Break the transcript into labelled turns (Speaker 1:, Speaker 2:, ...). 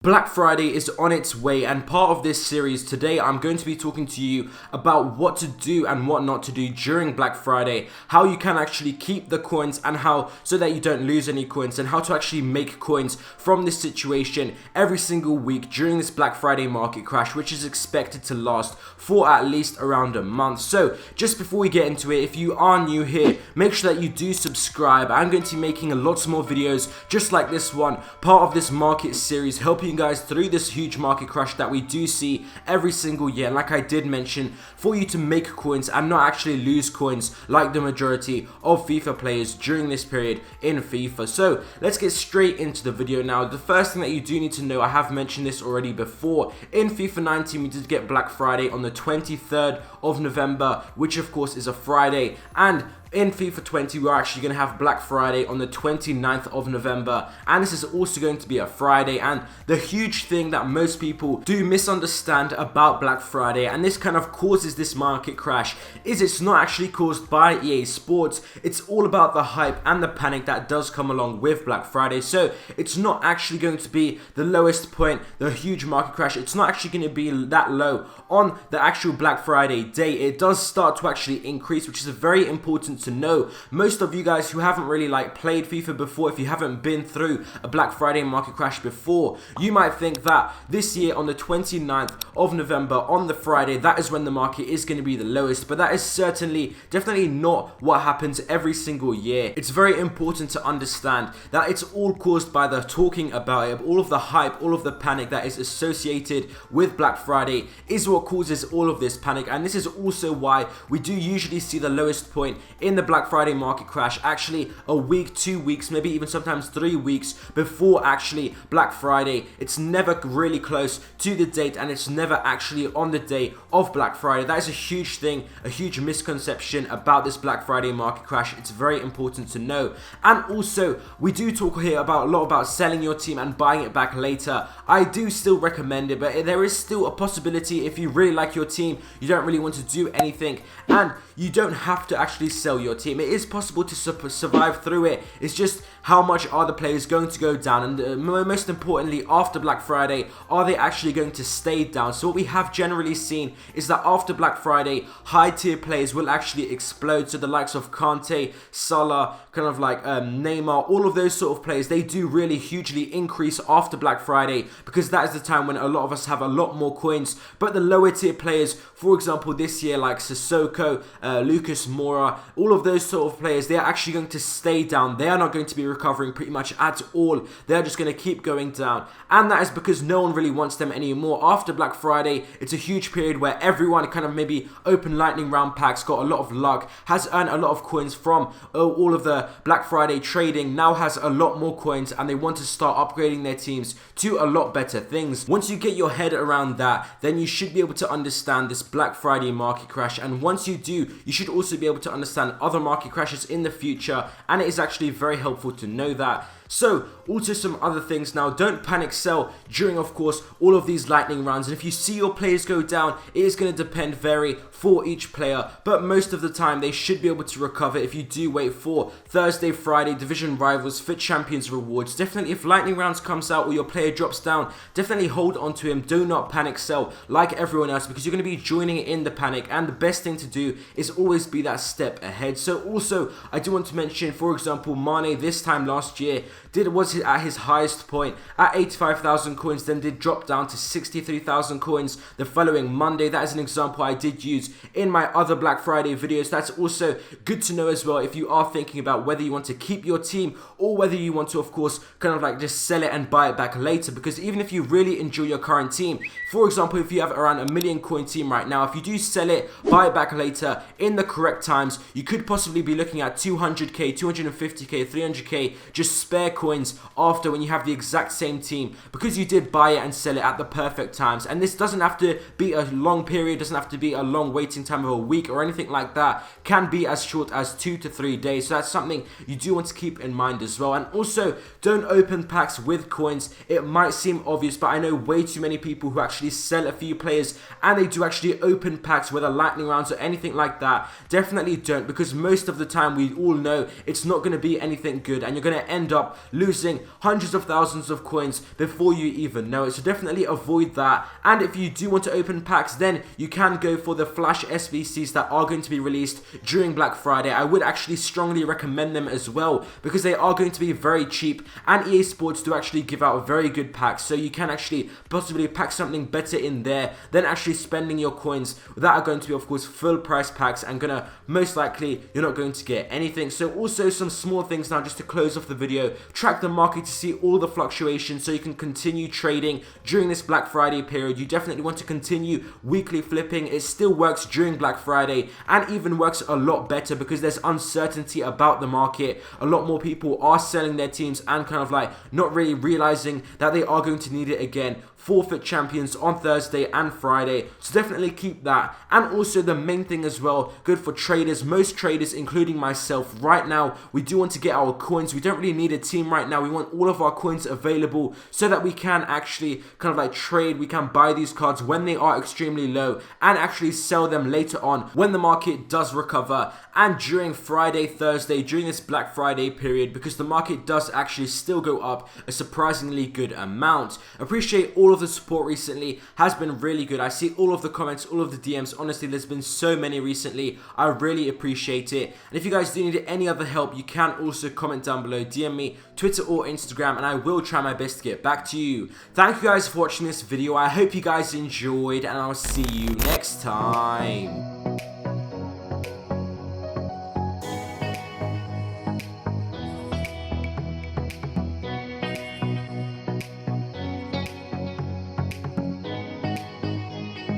Speaker 1: Black Friday is on its way, and part of this series today I'm going to be talking to you about what to do and what not to do during Black Friday, how you can actually keep the coins and how so that you don't lose any coins, and how to actually make coins from this situation every single week during this Black Friday market crash, which is expected to last for at least around a month. So just before we get into it, if you are new here, make sure that you do subscribe. I'm going to be making lots more videos just like this one, part of this market series, helping you guys through this huge market crash that we do see every single year. And like I did mention, for you to make coins and not actually lose coins like the majority of FIFA players during this period in FIFA. So let's get straight into the video now. The first thing that you do need to know, I have mentioned this already before, in FIFA 19 we did get Black Friday on the 23rd of November, which of course is a Friday, and in FIFA 20, we're actually going to have Black Friday on the 29th of November, and this is also going to be a Friday. And the huge thing that most people do misunderstand about Black Friday, and this kind of causes this market crash, is it's not actually caused by EA Sports. It's all about the hype and the panic that does come along with Black Friday. So it's not actually going to be the lowest point, the huge market crash. It's not actually going to be that low on the actual Black Friday day. It does start to actually increase, which is very important to know. Most of you guys who haven't really played FIFA before, if you haven't been through a Black Friday market crash before, you might think that this year on the 29th of November, on the Friday, that is when the market is going to be the lowest. But that is definitely not what happens every single year. It's very important to understand that it's all caused by the talking about it, all of the hype, all of the panic that is associated with Black Friday is what causes all of this panic. And this is also why we do usually see the lowest point in the Black Friday market crash actually a week, 2 weeks, maybe even sometimes 3 weeks before actually Black Friday. It's never really close to the date, and it's never actually on the day of Black Friday. That is a huge thing, a huge misconception about this Black Friday market crash. It's very important to know. And also, we do talk here a lot about selling your team and buying it back later. I do still recommend it, but there is still a possibility if you really like your team, you don't really want to do anything, and you don't have to actually sell your team. It is possible to survive through it. It's just how much are the players going to go down, and most importantly, after Black Friday, are they actually going to stay down? So what we have generally seen is that after Black Friday, high tier players will actually explode. So the likes of Kante, Salah, Neymar, all of those sort of players, they do really hugely increase after Black Friday, because that is the time when a lot of us have a lot more coins. But the lower tier players, for example this year, like Sissoko, Lucas Moura, all of those sort of players, they are actually going to stay down. They are not going to be recovering pretty much at all. They are just going to keep going down, and that is because no one really wants them anymore. After Black Friday, it's a huge period where everyone kind of maybe open lightning round packs, got a lot of luck, has earned a lot of coins from all of the Black Friday trading, now has a lot more coins, and they want to start upgrading their teams to a lot better things. Once you get your head around that, then you should be able to understand this Black Friday market crash, and once you do, you should also be able to understand other market crashes in the future, and it is actually very helpful to know that. So, also some other things now, don't panic sell during, of course, all of these lightning rounds. And if you see your players go down, it is going to vary for each player, but most of the time they should be able to recover if you do wait for Thursday, Friday, division rivals, fit champions rewards. Definitely, if lightning rounds comes out or your player drops down, definitely hold on to him. Do not panic sell like everyone else, because you're going to be joining in the panic, and the best thing to do is always be that step ahead. So also, I do want to mention, for example, Mane this time last year was at his highest point at 85,000 coins, then did drop down to 63,000 coins the following Monday. That is an example I did use in my other Black Friday videos. That's also good to know as well if you are thinking about whether you want to keep your team or whether you want to, of course, just sell it and buy it back later. Because even if you really enjoy your current team, for example, if you have around a million coin team right now, if you do sell it, buy it back later in the correct times, you could possibly be looking at 200k, 250k, 300k just spare coins after, when you have the exact same team, because you did buy it and sell it at the perfect times. And this doesn't have to be a long period, doesn't have to be a long waiting time of a week or anything like that. Can be as short as 2 to 3 days. So that's something you do want to keep in mind as well. And also, don't open packs with coins. It might seem obvious, but I know way too many people who actually sell a few players and they do actually open packs, whether lightning rounds or anything like that. Definitely don't, because most of the time we all know it's not going to be anything good, and you're going to end up losing hundreds of thousands of coins before you even know it. So definitely avoid that. And if you do want to open packs, then you can go for the Flash SBCs that are going to be released during Black Friday. I would actually strongly recommend them as well because they are going to be very cheap, and EA Sports do actually give out very good packs, so you can actually possibly pack something better in there than actually spending your coins that are going to be, of course, full price packs, and gonna most likely you're not going to get anything. So also some small things now just to close off the video. Track the market to see all the fluctuations so you can continue trading during this Black Friday period. You definitely want to continue weekly flipping. It still works during Black Friday and even works a lot better because there's uncertainty about the market. A lot more people are selling their teams and kind of like not really realizing that they are going to need it again. Forfeit champions on Thursday and Friday, so definitely keep that. And also the main thing as well, good for traders, most traders including myself right now, we do want to get our coins. We don't really need a team right now. We want all of our coins available so that we can actually kind of like trade. We can buy these cards when they are extremely low and actually sell them later on when the market does recover. And during Friday, Thursday, during this Black Friday period, because the market does actually still go up a surprisingly good amount. Appreciate all of the support recently, has been really good. I see all of the comments, all of the DMs. Honestly, there's been so many recently. I really appreciate it. And if you guys do need any other help, you can also comment down below, DM me, Twitter or Instagram, and I will try my best to get back to you. Thank you guys for watching this video. I hope you guys enjoyed, and I'll see you next time.